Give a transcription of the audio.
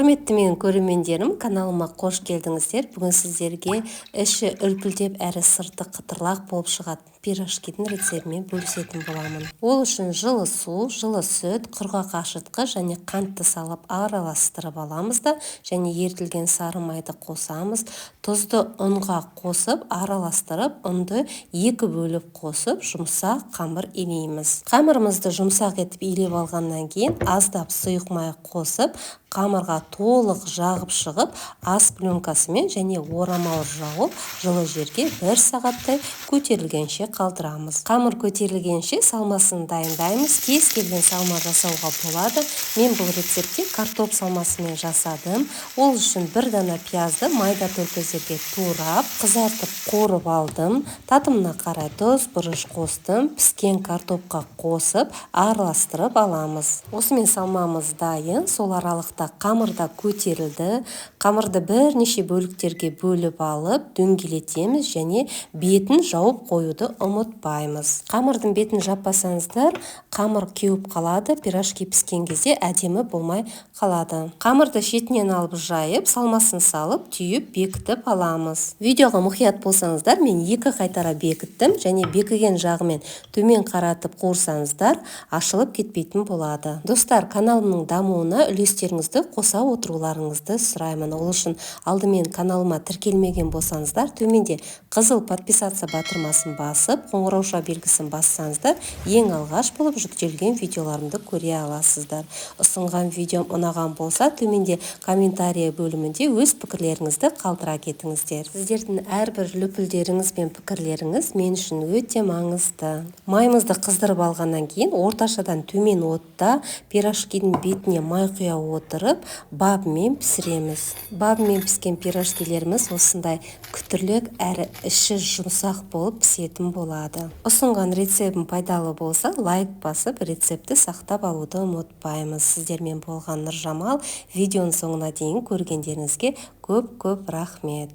Құрметті менің көрермендерім, каналыма қош келдіңіздер. Бүгін сіздерге іші үлпілдеп әрі сырты қытырлақ болып шығатын пирожкидің рецептімен бөлісетін боламын. Ол үшін жылы су, жылы сүт, құрғақ ашытқы және қантты салып араластырып аламыз да, және ерітілген сары майды қосамыз. Тұзды ұнға қосып араластырып, ұнды екі бөліп қосып, жұмсақ қамыр илейміз. Қамырымызды жұмсақ етіп илеп алғаннан кейін аздап сұйық май қосып, қамырға толық жағып шығып, ас пленкасымен және орамал жауып, жылы жерге 1 сағаттай көтерілгенше қалдырамыз. Қамыр көтерілгенше салмасын дайындаймыз. Кез келген салма жасауға болады. Мен бұл рецептте картоп салмасымен жасадым. Ол үшін 1 дана пиязды майда төлкөздерге турап, қызартып қорып алдым. Татымына қарай тұз, бұрыш қостым. Піскен картопқа қосып, араластырып аламыз. Осымен салмамыз дайын. Сол аралықта қамырда көтерілді. Қамырды бірнеше бөліктерге бөліп алып, дөңгелетеміз және бетін жауып қоюды ұмытпаймыз. Қамырдың бетін жаппасаңыздар, қамыр кеуіп қалады, пирожки піскен кезде әдемі болмай қалады. Қамырды шетінен алып жайып, салмасын салып, түйіп, бекітіп аламыз. Видеоға мұқият болсаңыздар, мен 2 қайтара бекіттім және бекіген жағымен төмен қаратып қуырсаңыздар, ашылып кетпейтін болады. Достар, каналымның дамуына үлестеріңізді қоса отыруларыңызды сұраймын. Ол үшін алдымен каналыма тіркелмеген болсаңыздар, төменде қызыл подписаться батырмасын басып, қоңырауша белгісін бассаңыздар, ең алғаш болып жүктелген видеоларымды көре аласыздар. Ұсынған видеом ұнаған болса, төменде комментария бөлімінде өз пікірлеріңізді қалдыра кетіңіздер. Сіздердің әрбір лүпілдеріңіз бен пікірлеріңіз мен үшін өте маңызды. Майымызды қыздырып алғаннан кейін орташадан төмен отта пирожкидің бетіне май құя отырып, бабымен пісіреміз. Бабымен піскен пирожкилеріміз осындай күтірлік әрі іші жұмсақ болып пісетін болады. Ұсынған рецептім пайдалы болса, лайк басып, рецепті сақтап алуды ұмытпаймыз. Сіздермен болған Нұржамал. Видеоның соңына дейін көргендеріңізге көп рахмет.